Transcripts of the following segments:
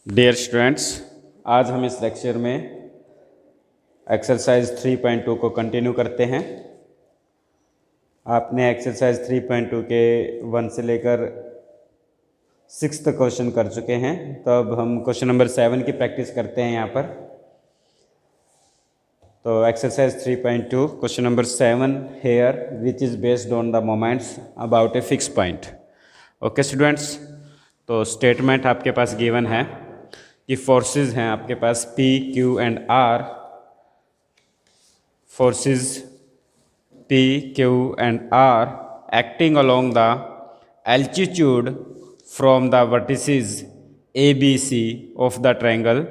Dear students, आज हम इस लेक्चर में एक्सरसाइज 3.2 को कंटिन्यू करते हैं। आपने एक्सरसाइज 3.2 के 1 से लेकर 6 तक क्वेश्चन कर चुके हैं, तो अब हम क्वेश्चन नंबर 7 की प्रैक्टिस करते हैं यहाँ पर। तो exercise 3.2 question number 7 here which is based on the moments about a fix point. Okay students, तो स्टेटमेंट आपके पास गिवन है कि फोर्सेस हैं आपके पास P, Q and R। Forces P, Q and R acting along the altitude from the vertices ABC of the triangle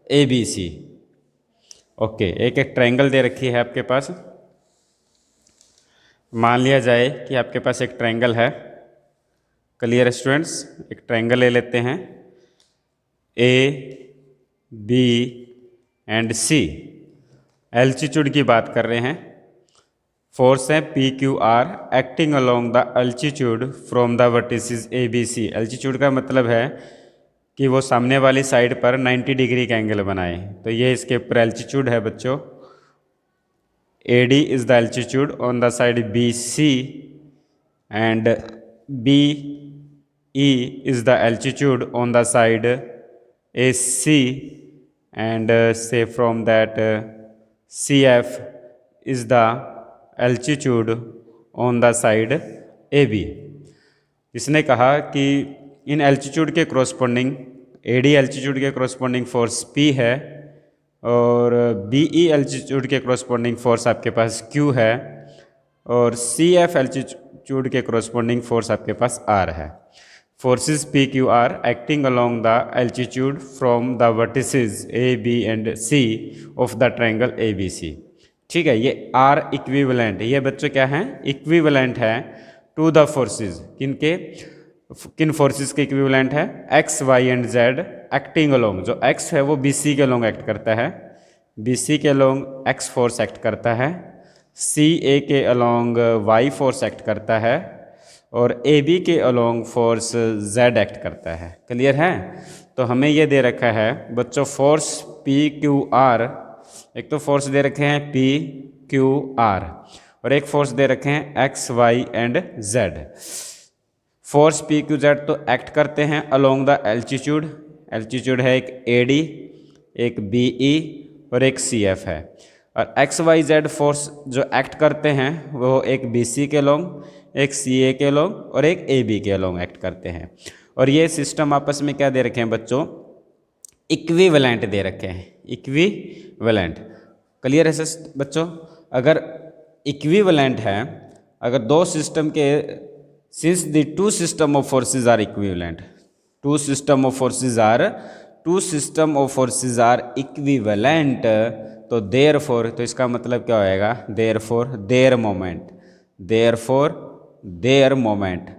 ABC। ओके, एक ट्रायंगल दे रखी है आपके पास। मान लिया जाए कि आपके पास एक ट्रायंगल है। क्लियर स्टूडेंट्स, एक ट्रायंगल ले लेते हैं A, B and C। Altitude की बात कर रहे हैं। फोर्स है P, Q, R acting along the altitude from the vertices A, B, C। Altitude का मतलब है कि वो सामने वाली साइड पर 90 डिग्री का एंगल बनाए। तो ये इसके ऊपर एल्टीट्यूड है बच्चों। AD is the altitude on the side BC and BE is the altitude on the side AC and say from that CF is the altitude on the side AB। इसने कहा कि इन एल्टीट्यूड के corresponding AD altitude के corresponding force P है और BE altitude के corresponding force आपके पास Q है और CF एल्टीट्यूड के क्रॉसपोंडिंग फोर्स आपके पास R है। Forces P, Q, R acting along the altitude from the vertices A, B and C of the triangle ABC। ठीक है, ये R इक्विवेलेंट, ये बच्चों क्या है, इक्विवेलेंट है टू द फोर्सेस। किन फोर्सेस के इक्विवेलेंट है, X, Y and Z acting along. जो X है वो BC के अलोंग एक्ट करता है, BC के अलोंग X फोर्स एक्ट करता है, CA के अलोंग Y फोर्स एक्ट करता है और AB के अलोंग फोर्स Z एक्ट करता है। क्लियर है? तो हमें ये दे रखा है बच्चों फोर्स P, Q, R। एक तो फोर्स दे रखे हैं P, Q, R और एक फोर्स दे रखे हैं X, Y and Z। Force P, Q, Z तो एक्ट करते हैं अलोंग द एल्टीट्यूड। एल्टीट्यूड है एक AD, एक BE और एक CF है। और X, Y, Z फोर्स जो एक्ट करते हैं वो एक BC के अलोंग, एक CA के अलोंग और एक AB के अलोंग एक्ट करते हैं। और ये सिस्टम आपस में क्या दे रखे हैं बच्चों, इक्विवेलेंट दे रखे हैं, इक्विवेलेंट। क्लियर है बच्चों? अगर इक्विवेलेंट है, अगर दो सिस्टम के, since the two system of forces are equivalent, two system of forces are equivalent, तो देयरफॉर, तो इसका मतलब क्या होएगा, therefore their moment, therefore their moment,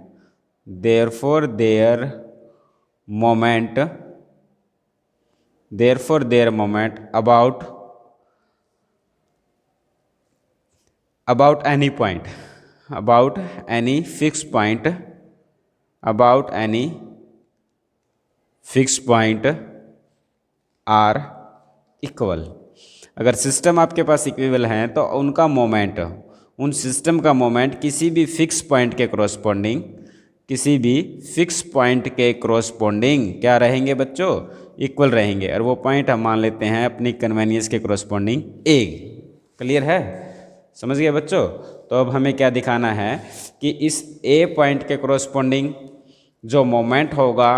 therefore their moment, therefore their moment about any point, about any fix point, about any fix point are equal. अगर system आपके पास इक्विवल हैं तो उनका मोमेंट, उन सिस्टम का मोमेंट किसी भी फिक्स पॉइंट के क्रॉसपोंडिंग, किसी भी फिक्स पॉइंट के क्रॉसपोंडिंग क्या रहेंगे बच्चों, इक्वल रहेंगे। और वो पॉइंट हम मान लेते हैं अपनी कन्वेनियंस के क्रॉसपोंडिंग A। क्लियर है? समझ गए बच्चों? तो अब हमें क्या दिखाना है कि इस A पॉइंट के क्रॉसपोंडिंग जो मोमेंट होगा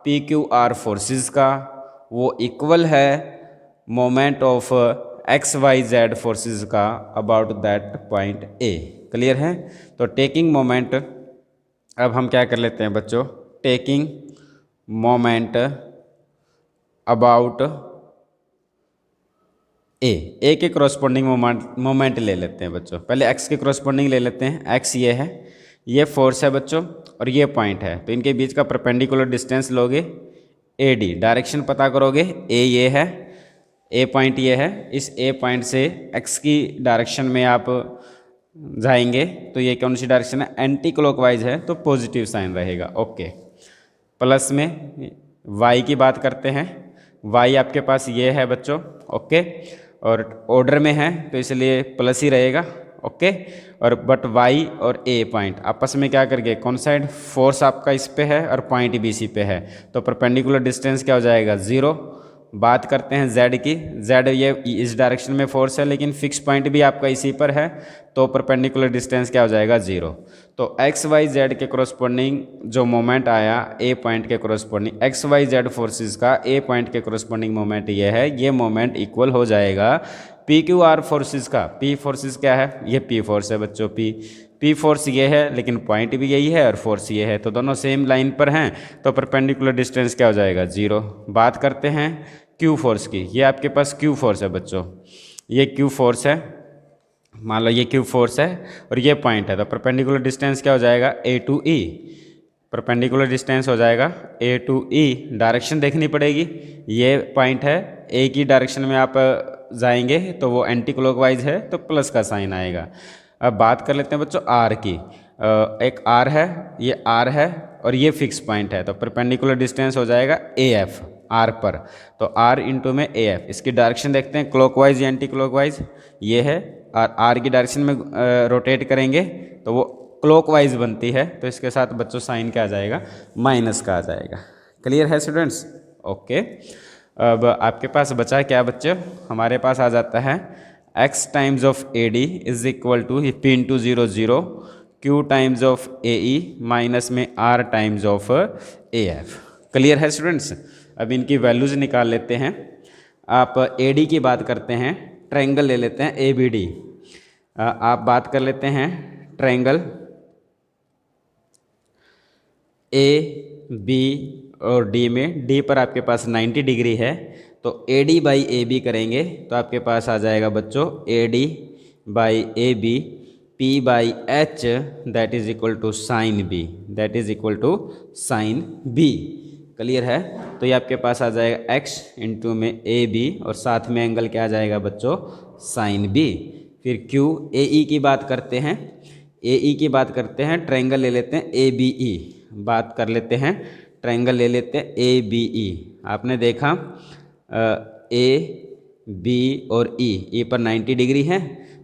P, Q, R फोर्सेस का, वो इक्वल है moment of X, Y, Z forces का about that point A। Clear है? तो टेकिंग मोमेंट, अब हम क्या कर लेते हैं बच्चों, टेकिंग मोमेंट अबाउट A के क्रॉसपोंडिंग मोमेंट ले लेते हैं बच्चों। पहले X के क्रॉसपोंडिंग ले लेते हैं। X ये है, ये फोर्स है बच्चों और ये पॉइंट है, तो इनके बीच का परपेंडिकुलर डिस्टेंस लोगे AD। डायरेक्शन पता करोगे, A ये है, A पॉइंट ये है, इस A पॉइंट से X की डायरेक्शन में आप जाएंगे तो ये कौन सी डायरेक्शन है, एंटी क्लॉकवाइज है, तो पॉजिटिव साइन रहेगा। ओके, प्लस में Y की बात करते हैं, वाई आपके पास ये है बच्चों, ओके, और ऑर्डर में है तो इसलिए प्लस ही रहेगा, ओके। और बट वाई और ए पॉइंट आपस में क्या करके कॉन्साइड, फोर्स आपका इस पे है और पॉइंट बी सी पे है, तो परपेंडिकुलर डिस्टेंस क्या हो जाएगा, 0। बात करते हैं जेड की, जेड ये इस डायरेक्शन में फोर्स है लेकिन फिक्स पॉइंट भी आपका इसी पर है, तो परपेंडिकुलर डिस्टेंस क्या हो जाएगा, 0। तो एक्स वाई जेड के कोरस्पॉन्डिंग जो मोमेंट आया ए पॉइंट के corresponding, X Y Z forces का ए पॉइंट के कोरस्पॉन्डिंग मोमेंट ये है, ये मोमेंट इक्वल हो जाएगा पी क्यू आर फोर्सेस का। पी फोर्सेस क्या है, ये पी फोर्स है बच्चों, पी फोर्स ये है लेकिन पॉइंट भी यही है और फोर्स ये है, तो दोनों सेम लाइन पर हैं, तो परपेंडिकुलर डिस्टेंस क्या हो जाएगा, 0। बात करते हैं क्यू फोर्स की, ये आपके पास क्यू फोर्स है बच्चों, ये क्यू फोर्स है, मान लो ये क्यू फोर्स है और ये पॉइंट है, तो परपेंडिकुलर डिस्टेंस क्या हो जाएगा, ए टू ई। परपेंडिकुलर डिस्टेंस हो जाएगा ए टू ई, डायरेक्शन देखनी पड़ेगी, ये पॉइंट है, ए की डायरेक्शन में आप जाएंगे तो वो एंटी क्लॉकवाइज है तो प्लस का साइन आएगा। अब बात कर लेते हैं बच्चों आर की, एक आर है, ये आर है और ये फिक्स पॉइंट है, तो परपेंडिकुलर डिस्टेंस हो जाएगा ए एफ आर पर, तो आर इंटू में ए एफ। इसकी डायरेक्शन देखते हैं क्लॉकवाइज या एंटी क्लॉकवाइज, ये है, और आर की डायरेक्शन में रोटेट करेंगे तो वो क्लॉकवाइज बनती है, तो इसके साथ बच्चों साइन क्या आ जाएगा, माइनस का आ जाएगा। क्लियर है स्टूडेंट्स, ओके। अब आपके पास बचा क्या बच्चे, हमारे पास आ जाता है x times of A D is equal to P into 0 0 q times of A E minus में r times of A F. Clear है स्टूडेंट्स, अब इनकी वैल्यूज निकाल लेते हैं। आप ए डी की बात करते हैं, ट्रायंगल ले लेते हैं ए बी डी, आप बात कर लेते हैं ट्रायंगल ए बी और डी में, डी पर आपके पास 90 डिग्री है, तो A D by A B करेंगे तो आपके पास आ जाएगा बच्चों A D by A B P by H that is equal to sine B, that is equal to sine B. Clear है, तो ये आपके पास आ जाएगा x इंटू में ए बी और साथ में एंगल क्या आ जाएगा बच्चों, साइन बी। फिर q ए ई की बात करते हैं, ए ई की बात करते हैं, ट्रायंगल ले लेते हैं ए बी ई, बात कर लेते हैं ट्रायंगल ले लेते हैं ए बी ई। आपने देखा ए बी और ई पर 90 डिग्री है,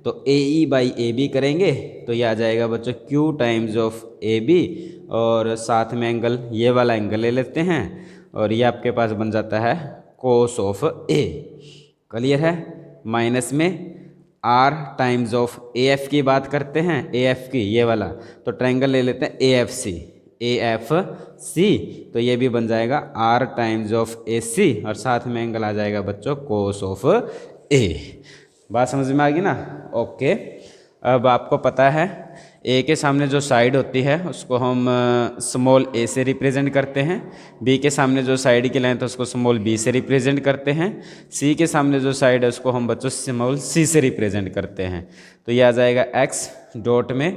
तो ए ई बाई ए बी करेंगे तो ये आ जाएगा बच्चों Q times of A B और साथ में एंगल ये वाला एंगल ले लेते हैं और ये आपके पास बन जाता है कोस ऑफ ए। क्लियर है, माइनस में R times of A F की बात करते हैं, ए एफ की ये वाला, तो ट्रायंगल ले लेते हैं A F C, A F C, तो ये भी बन जाएगा आर टाइम्स ऑफ ए सी और साथ में एंगल आ जाएगा बच्चों कोस ऑफ ए। बात समझ में आ गई ना, ओके। अब आपको पता है ए के सामने जो साइड होती है उसको हम स्मॉल ए से रिप्रेजेंट करते हैं, बी के सामने जो साइड की लेंथ है उसको स्मॉल बी से रिप्रेजेंट करते हैं, सी के सामने जो साइड है उसको हम बच्चों स्मॉल सी से रिप्रेजेंट करते हैं। तो ये आ जाएगा एक्स डॉट में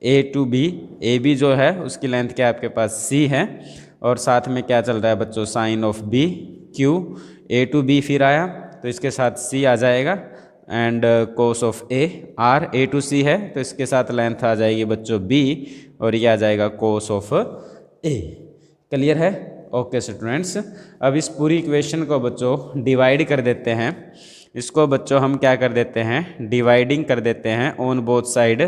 ए टू बी, ए बी जो है उसकी लेंथ क्या आपके पास सी है और साथ में क्या चल रहा है बच्चों, sine of B Q, A to B फिर आया तो इसके साथ सी आ जाएगा and cos of A, R A to C है तो इसके साथ लेंथ आ जाएगी बच्चों बी और ये आ जाएगा कोस ऑफ ए। क्लियर है, ओके स्टूडेंट्स। अब इस पूरी इक्वेशन को बच्चों डिवाइड कर देते हैं, इसको बच्चों हम क्या कर देते हैं, डिवाइडिंग कर देते हैं on both side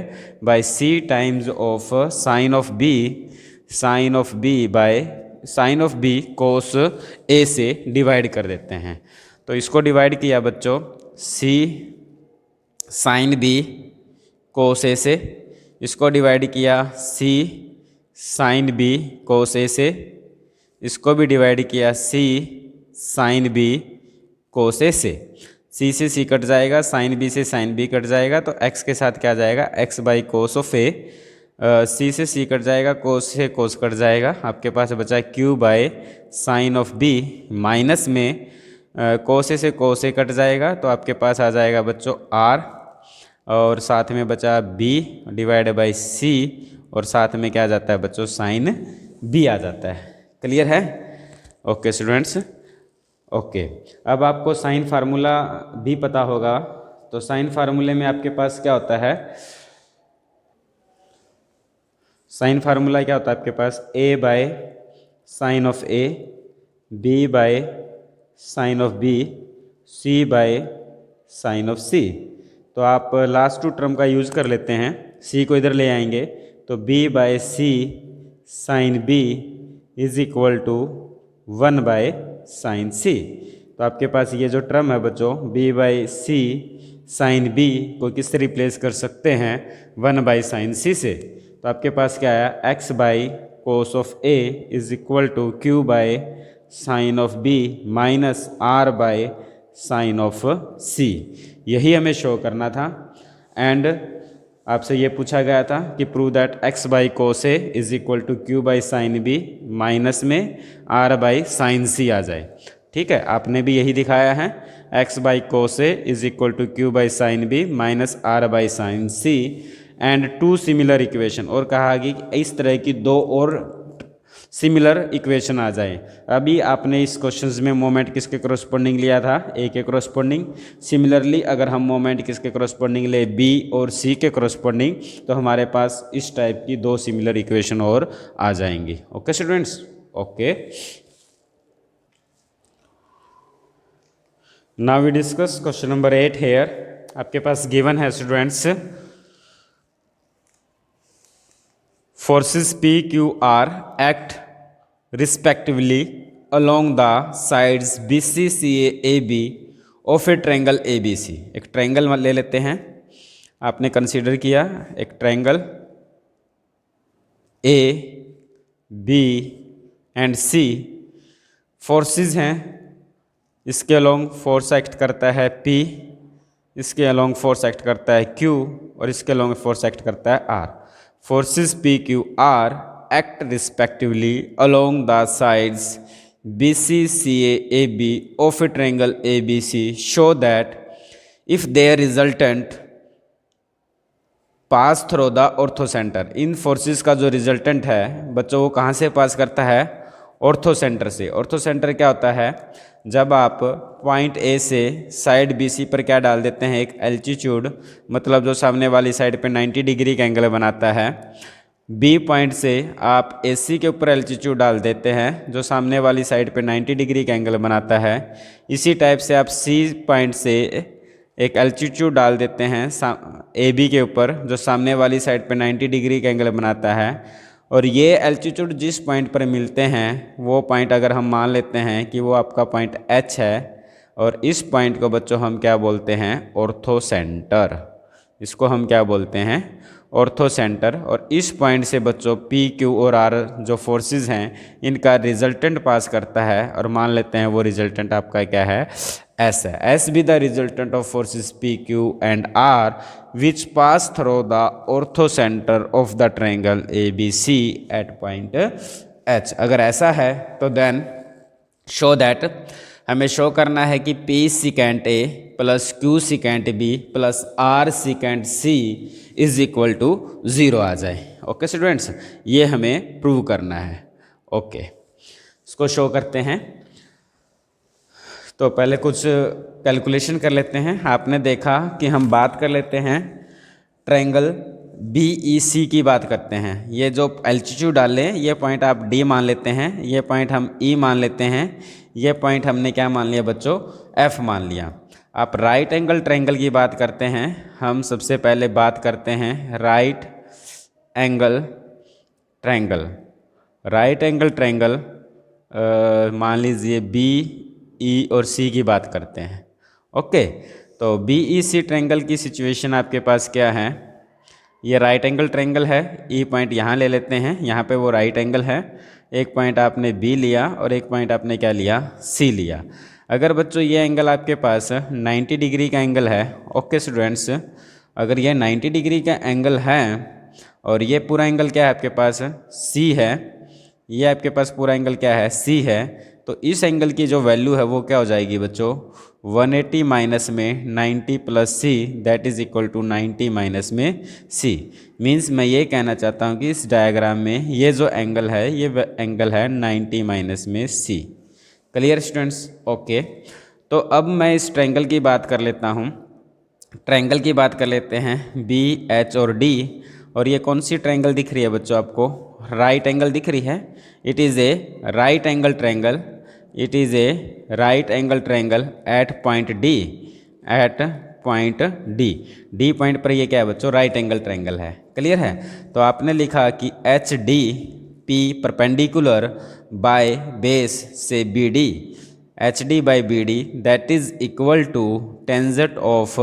by C times of sine of B, sine of B by sine of B cos A से डिवाइड कर देते हैं। तो इसको डिवाइड किया बच्चों सी साइन बी कोस ए से, इसको डिवाइड किया सी साइन बी कोस ए से, इसको भी डिवाइड किया सी साइन बी कोस ए से। सी कट जाएगा, साइन बी से साइन बी कट जाएगा, तो x के साथ क्या आ जाएगा, x बाई कोस ऑफ ए, सी से सी कट जाएगा, कोस से कोस कट जाएगा, आपके पास बचा q by sine of B minus में कोस ए से कोस ए कट जाएगा, तो आपके पास आ जाएगा बच्चों r और साथ में बचा b डिवाइड बाई c और साथ में क्या आ जाता है बच्चों, साइन b आ जाता है। क्लियर है, ओके स्टूडेंट्स, ओके। अब आपको साइन फार्मूला भी पता होगा, तो साइन फार्मूले में आपके पास क्या होता है, साइन फार्मूला क्या होता है आपके पास, a by sine of a, b by sine of B, C by sine of C. तो आप लास्ट टू टर्म का यूज़ कर लेते हैं, सी को इधर ले आएंगे तो B by C sine B is equal to 1 by sine C. तो आपके पास ये जो टर्म है बच्चों, B by C sine B को किससे रिप्लेस कर सकते हैं, 1 बाई साइन सी से। तो आपके पास क्या आया, X by cos of A is equal to Q by sine of B minus R by sine of C. यही हमें शो करना था। एंड आपसे ये पूछा गया था कि prove that X by cos A is equal to Q by sine B minus में आर बाई साइन सी आ जाए। ठीक है, आपने भी यही दिखाया है, X by cos A is equal to Q by sine B minus R by sine C and two similar equation, और कहा कि इस तरह की दो और सिमिलर इक्वेशन आ जाए। अभी आपने इस क्वेश्चंस में मोमेंट किसके करस्पॉन्डिंग लिया था, ए के करस्पॉन्डिंग। सिमिलरली अगर हम मोमेंट किसके करस्पॉन्डिंग ले, बी और सी के करस्पॉन्डिंग, तो हमारे पास इस टाइप की दो सिमिलर इक्वेशन और आ जाएंगी। Okay students, okay. Now we discuss question number 8 here. आपके पास गिवन है students, forces P, Q, R act respectively along the sides BC, CA, AB of a triangle ABC। एक ट्रायंगल ले लेते हैं, आपने कंसीडर किया एक triangle A, B and C। Forces हैं, इसके अलोंग फोर्स एक्ट करता है P, इसके अलोंग फोर्स एक्ट करता है Q और इसके अलोंग फोर्स एक्ट करता है R। Forces P, Q, R act respectively along the sides BC, CA, AB of a triangle ABC show that if their resultant pass through the orthocenter। In forces का जो resultant है बच्चों वो कहाँ से pass करता है, ऑर्थोसेंटर से। ऑर्थोसेंटर क्या होता है, जब आप पॉइंट ए से साइड बी सी पर क्या डाल देते हैं, एक एल्टीट्यूड, मतलब जो सामने वाली साइड पे 90 डिग्री का एंगल बनाता है। बी पॉइंट से आप ए सी के ऊपर एल्टीट्यूड डाल देते हैं जो सामने वाली साइड पे 90 डिग्री का एंगल बनाता है। इसी टाइप से आप सी पॉइंट से एक एल्टीट्यूड डाल देते हैं ए बी के ऊपर जो सामने वाली साइड पे 90 डिग्री का एंगल बनाता है। और ये एल्टीट्यूड जिस पॉइंट पर मिलते हैं वो पॉइंट अगर हम मान लेते हैं कि वो आपका पॉइंट एच है, और इस पॉइंट को बच्चों हम क्या बोलते हैं, ऑर्थोसेंटर। इसको हम क्या बोलते हैं, ऑर्थोसेंटर। और इस पॉइंट से बच्चों पी, क्यू और आर जो फोर्सेस हैं इनका रिजल्टेंट पास करता है, और मान लेते हैं वो रिजल्टेंट आपका क्या है, एस है। S be the resultant of forces P, Q and R which pass through the orthocentre of the triangle A B C at point H. अगर ऐसा है तो देन शो दैट, हमें शो करना है कि P secant A plus Q secant B plus R secant C is equal to 0 आ जाए। ओके स्टूडेंट्स, ये हमें प्रूव करना है। ओके, इसको शो करते हैं। तो पहले कुछ कैलकुलेशन कर लेते हैं। आपने देखा कि हम बात कर लेते हैं ट्रायंगल BEC की बात करते हैं। ये जो एल्टीट्यूड डालें ये पॉइंट आप D मान लेते हैं, ये पॉइंट हम E मान लेते हैं, ये पॉइंट हमने क्या मान लिया बच्चों, F मान लिया। आप राइट एंगल ट्रायंगल की बात करते हैं, हम सबसे पहले बात करते हैं right angle triangle. Right angle triangle मान लीजिए BE और C की बात करते हैं। ओके, तो BEC ट्रायंगल की सिचुएशन आपके पास क्या है, ये राइट एंगल ट्रायंगल है। E पॉइंट यहाँ ले लेते हैं, यहाँ पे वो राइट एंगल है। एक पॉइंट आपने B लिया और एक पॉइंट आपने क्या लिया, C लिया। अगर बच्चों ये एंगल आपके पास 90 डिग्री का एंगल है, ओके स्टूडेंट्स, अगर ये 90 डिग्री का एंगल है और ये पूरा एंगल क्या है आपके पास, C है, ये आपके पास पूरा एंगल क्या है, C है, तो इस एंगल की जो वैल्यू है वो क्या हो जाएगी बच्चों, 180 माइनस में 90 plus C that is equal to 90 minus में C। मीन्स मैं ये कहना चाहता हूँ कि इस डायग्राम में ये जो एंगल है ये एंगल है 90 माइनस में C। Clear students? ओके, तो अब मैं इस ट्रायंगल की बात कर लेता हूँ। ट्रायंगल की बात कर लेते हैं BH और D। और ये कौन सी ट्रायंगल दिख रही है बच्चों आपको, राइट एंगल दिख रही है। It is a right angle triangle. It is a right angle triangle at point D, at point D. D point पर ये क्या है बच्चों, राइट एंगल ट्रायंगल है। क्लियर है। तो आपने लिखा कि H D P perpendicular by base से B D, H D by B D that is equal to tangent of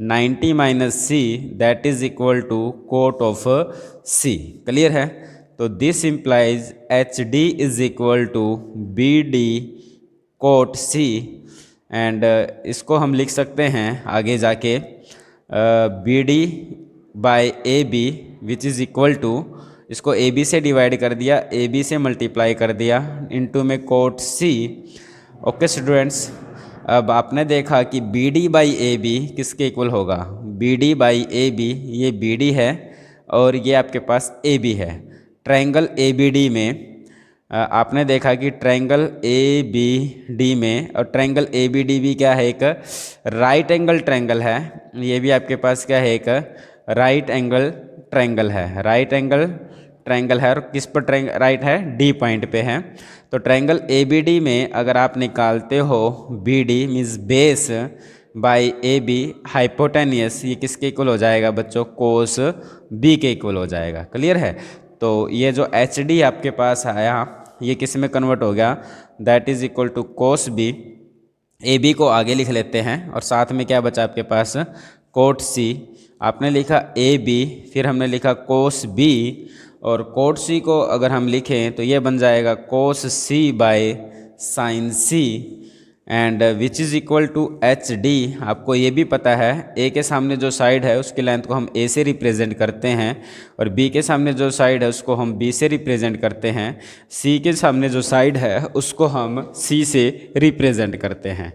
90 minus C that is equal to cot of C. Clear है। तो this implies H D is equal to B D cot C, and इसको हम लिख सकते हैं आगे जाके B D by A B which is equal to, इसको ए बी से डिवाइड कर दिया, ए बी से मल्टीप्लाई कर दिया इनटू में कोट सी। ओके स्टूडेंट्स, अब आपने देखा कि B D by A B किसके इक्वल होगा, B D by A B, ये बी डी है और ये आपके पास ए बी है। ट्रायंगल ए बी डी में आपने देखा कि ट्रायंगल ए बी डी में, और ट्रायंगल ए बी डी भी क्या है, एक राइट एंगल ट्रायंगल है। ये भी आपके पास क्या है, एक राइट एंगल ट्रायंगल है, राइट एंगल ट्रायंगल है। और किस पर ट्रायंगल राइट है, डी पॉइंट पे है। तो ट्रायंगल ए बी डी में अगर आप निकालते हो B D means base by A B hypotenuse, ये किसके इक्वल हो जाएगा बच्चों, कोस बी के इक्वल हो जाएगा। क्लियर है। तो ये जो एच डी आपके पास आया ये किस में कन्वर्ट हो गया, that is equal to cos B. A B को आगे लिख लेते हैं और साथ में क्या बचा आपके पास, कोट सी। आपने लिखा ए बी, फिर हमने लिखा कोस बी, और कोट सी को अगर हम लिखें तो ये बन जाएगा cos C by sine C, and which is equal to H D. आपको ये भी पता है ए के सामने जो साइड है उसकी लेंथ को हम ए से रिप्रेजेंट करते हैं, और बी के सामने जो साइड है उसको हम बी से रिप्रेजेंट करते हैं, सी के सामने जो साइड है उसको हम सी से रिप्रेजेंट करते हैं।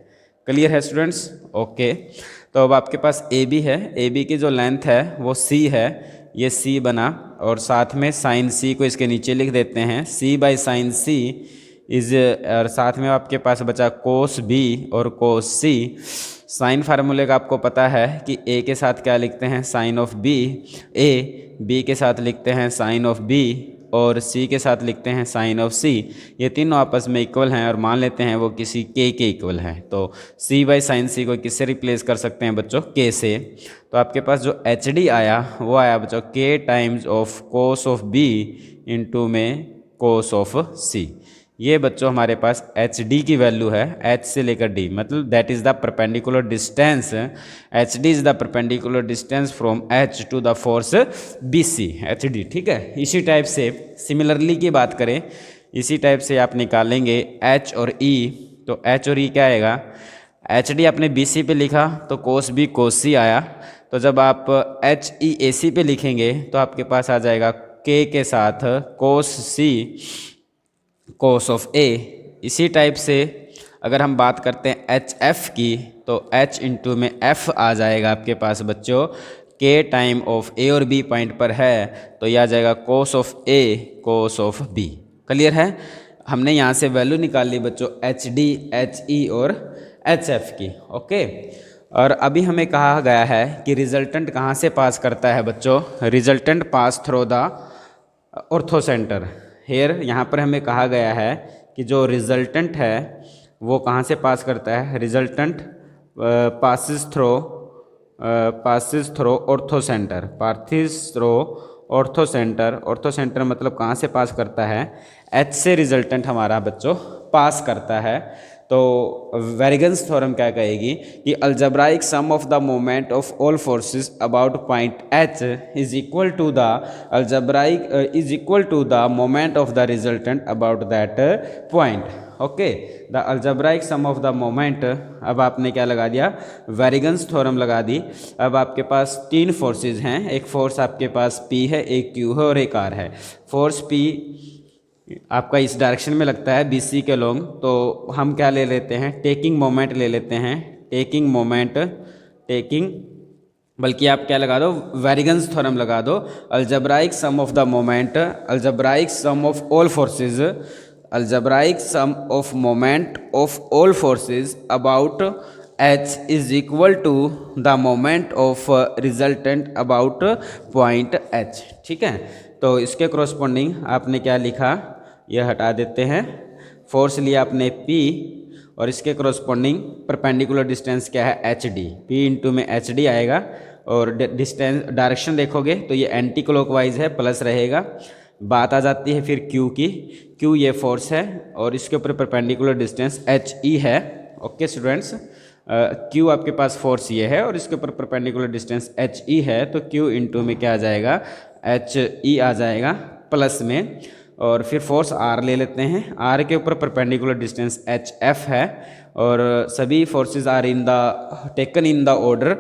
क्लियर है स्टूडेंट्स। ओके, तो अब आपके पास ए बी है, ए बी की जो लेंथ है वो सी है, ये सी बना, और साथ में साइन सी को इसके नीचे लिख देते हैं, सी बाई साइन सी इज, और साथ में आपके पास बचा कोस बी और कोस सी। साइन फार्मूले का आपको पता है कि ए के साथ क्या लिखते हैं, sine of B A, B के साथ लिखते हैं साइन ऑफ बी, और सी के साथ लिखते हैं साइन ऑफ सी। ये तीनों आपस में इक्वल हैं और मान लेते हैं वो किसी के इक्वल हैं। तो सी बाई साइन सी को किससे रिप्लेस कर सकते हैं बच्चों, के से। तो आपके पास जो एच डी आया वो आया बच्चों के times of cos of B into में कोस ऑफ सी। ये बच्चों हमारे पास एच डी की वैल्यू है, एच से लेकर डी, मतलब that is the perpendicular distance, H D is the perpendicular distance from H to the force B C, H D. ठीक है। इसी टाइप से सिमिलरली की बात करें, इसी टाइप से आप निकालेंगे एच और ई। तो एच और ई क्या आएगा, एच डी आपने बी सी पे लिखा तो कोस बी कोस सी आया। तो जब आप एच ई ए सी पे लिखेंगे तो आपके पास आ जाएगा के साथ कोस सी कोस ऑफ ए। इसी टाइप से अगर हम बात करते हैं एच एफ की, तो एच इंटू में एफ आ जाएगा आपके पास बच्चों, के टाइम ऑफ ए और बी पॉइंट पर है तो यह आ जाएगा cos of A cos of B. Clear है। हमने यहाँ से वैल्यू निकाल ली बच्चों एच डी, एच ई और एच एफ की। ओके, और अभी हमें कहा गया है कि रिजल्टेंट कहाँ से पास करता है बच्चों, resultant pass through the orthocentre. Here यहाँ पर हमें कहा गया है कि जो रिजल्टेंट है वो कहाँ से पास करता है, resultant passes through orthocentre, passes through orthocentre. Orthocentre मतलब कहाँ से पास करता है, एच से रिजल्टेंट हमारा बच्चों पास करता है। तो वेरिगन्स थ्योरम क्या कहेगी कि algebraic sum of the moment of all forces about point H is equal to the algebraic is equal to the moment of the resultant about that point. Okay, the algebraic sum of the moment, अब आपने क्या लगा दिया, वेरिगन्स theorem लगा दी। अब आपके पास तीन forces हैं, एक फोर्स आपके पास P है, एक Q है और एक R है। फोर्स P आपका इस डायरेक्शन में लगता है BC के लॉन्ग, तो हम क्या ले लेते हैं, टेकिंग मोमेंट ले लेते हैं, टेकिंग मोमेंट, टेकिंग, बल्कि आप क्या लगा दो, वेरिगन्स थ्योरम लगा दो, algebraic sum of the moment, algebraic sum of all forces, algebraic sum of moment of all forces about H is equal to the moment of resultant about point H। ठीक है। तो इसके करस्पॉन्डिंग आपने क्या लिखा, यह हटा देते हैं, फोर्स लिया आपने P और इसके करस्पॉन्डिंग परपेंडिकुलर डिस्टेंस क्या है एच डी, P इंटू में एच डी आएगा और डिस्टेंस डायरेक्शन देखोगे तो ये एंटी क्लॉकवाइज है, प्लस रहेगा। बात आ जाती है फिर Q की, Q ये फोर्स है और इसके ऊपर परपेंडिकुलर डिस्टेंस एच ई है। ओके स्टूडेंट्स, Q आपके पास फोर्स ये है और इसके ऊपर परपेंडिकुलर डिस्टेंस एच ई है, तो Q इंटू में क्या आ जाएगा एच ई आ जाएगा प्लस में, और फिर फोर्स R ले लेते हैं। R के ऊपर परपेंडिकुलर डिस्टेंस एच एफ है और सभी forces are in the taken in the order,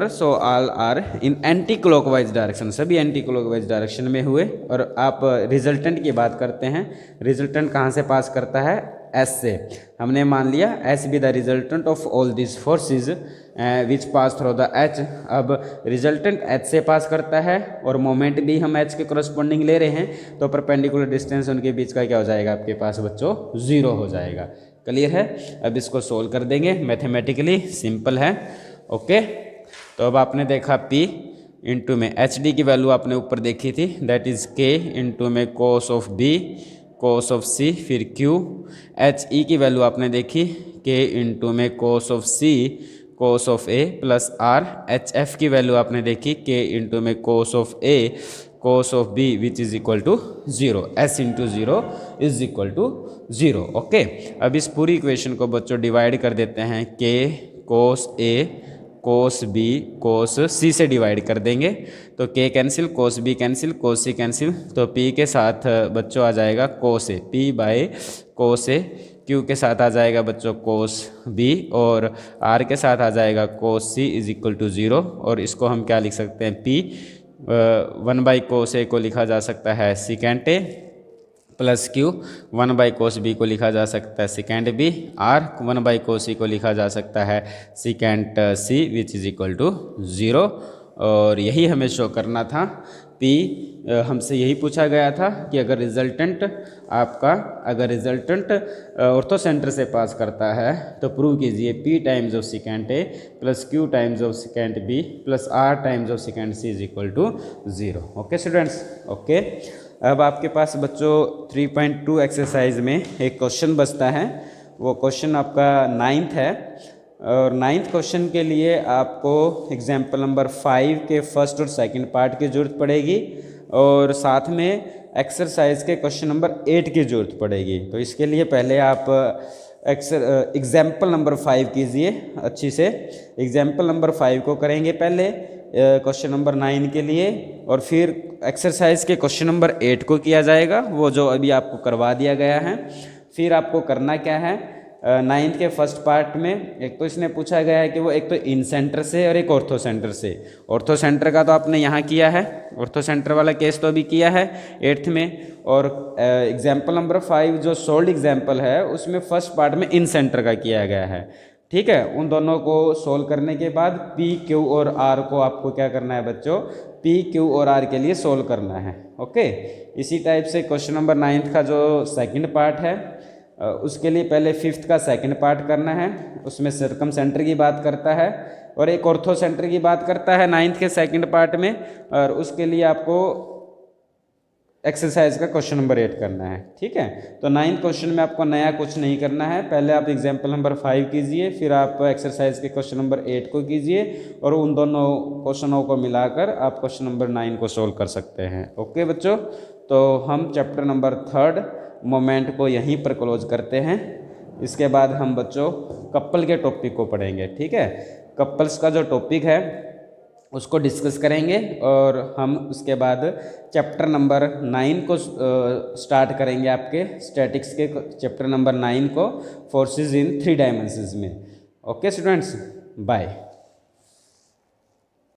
so all are in anti clockwise direction, सभी एंटी क्लॉकवाइज डायरेक्शन में हुए। और आप रिजल्टेंट की बात करते हैं, रिजल्टेंट कहाँ से पास करता है S से। हमने मान लिया S B the resultant of all this forces which pass through the H। अब रिजल्टेंट H से पास करता है और मोमेंट भी हम H के करस्पॉन्डिंग ले रहे हैं, तो परपेंडिकुलर डिस्टेंस उनके बीच का क्या हो जाएगा आपके पास बच्चों, 0 हो जाएगा। क्लियर है? अब इसको सोल्व कर देंगे, मैथमेटिकली सिंपल है। ओके, तो अब आपने देखा P इंटू में एच डी की वैल्यू आपने ऊपर देखी थी, दैट इज़ K इंटू में cos of B cos of C, फिर Q। एच ई की वैल्यू आपने देखी K इंटू में cos of C cos of A plus R। H F की वैल्यू आपने देखी K इंटू में cos of A cos of B which is equal to 0, S into 0 is equal to 0। Okay, अब इस पूरी equation को बच्चों डिवाइड कर देते हैं, K cos A cos B cos C से डिवाइड कर देंगे, तो K कैंसिल, कोस B कैंसिल, कोस C कैंसिल, तो P के साथ बच्चों आ जाएगा कोस A, P by cos A। Q के साथ आ जाएगा बच्चों कोस B और R के साथ आ जाएगा कोस C इज इक्वल टू 0। और इसको हम क्या लिख सकते हैं, P 1 बाई कोस A को लिखा जा सकता है secant A plus Q 1 by cos B को लिखा जा सकता है secant B, R 1 by cos C को लिखा जा सकता है secant C which is equal to 0। और यही हमें शो करना था। P हमसे यही पूछा गया था कि अगर रिजल्टेंट ऑर्थो सेंटर से पास करता है तो प्रूव कीजिए P times of secant A plus Q times of secant B plus R times of secant C is equal to 0। Okay students, okay. अब आपके पास बच्चों 3.2 एक्सरसाइज में एक क्वेश्चन बचता है, वो क्वेश्चन आपका 9th है और 9th क्वेश्चन के लिए आपको एग्जाम्पल नंबर 5 के फर्स्ट और सेकंड पार्ट की ज़रूरत पड़ेगी और साथ में एक्सरसाइज के क्वेश्चन नंबर 8 की ज़रूरत पड़ेगी। तो इसके लिए पहले आप एग्जाम्पल नंबर 5 कीजिए अच्छी से। एग्जाम्पल नंबर 5 को करेंगे पहले क्वेश्चन नंबर 9 के लिए, और फिर एक्सरसाइज के क्वेश्चन नंबर 8 को किया जाएगा, वो जो अभी आपको करवा दिया गया है। फिर आपको करना क्या है, 9th के फर्स्ट पार्ट में एक तो इसने पूछा गया है कि वो एक तो इन सेंटर से और एक ऑर्थो सेंटर से। ऑर्थो सेंटर का तो आपने यहाँ किया है, ऑर्थो सेंटर वाला केस तो अभी किया है 8th में। और एग्जाम्पल नंबर 5 जो सोल्ड एग्जाम्पल है उसमें फर्स्ट पार्ट में इन सेंटर का किया गया है। ठीक है, उन दोनों को सोल्व करने के बाद P Q और R को आपको क्या करना है बच्चों, P Q और R के लिए सोल्व करना है। ओके, इसी टाइप से क्वेश्चन नंबर 9th का जो सेकंड पार्ट है उसके लिए पहले 5th का सेकंड पार्ट करना है, उसमें सर्कम सेंटर की बात करता है और एक ऑर्थो सेंटर की बात करता है 9th के सेकंड पार्ट में, और उसके लिए आपको एक्सरसाइज का क्वेश्चन नंबर 8 करना है। ठीक है, तो 9th क्वेश्चन में आपको नया कुछ नहीं करना है, पहले आप एग्जाम्पल नंबर 5 कीजिए, फिर आप एक्सरसाइज के क्वेश्चन नंबर 8 को कीजिए और उन दोनों क्वेश्चनों को मिलाकर आप क्वेश्चन नंबर 9 को सोल्व कर सकते हैं। ओके बच्चों, तो हम चैप्टर नंबर 3 मोमेंट को यहीं पर क्लोज करते हैं। इसके बाद हम बच्चों कपल के टॉपिक को पढ़ेंगे। ठीक है, कपल्स का जो टॉपिक है उसको डिस्कस करेंगे और हम उसके बाद चैप्टर नंबर 9 को स्टार्ट करेंगे, आपके स्टैटिक्स के चैप्टर नंबर 9 को, फोर्सेस इन 3 डायमेंशंस में। Okay students, bye.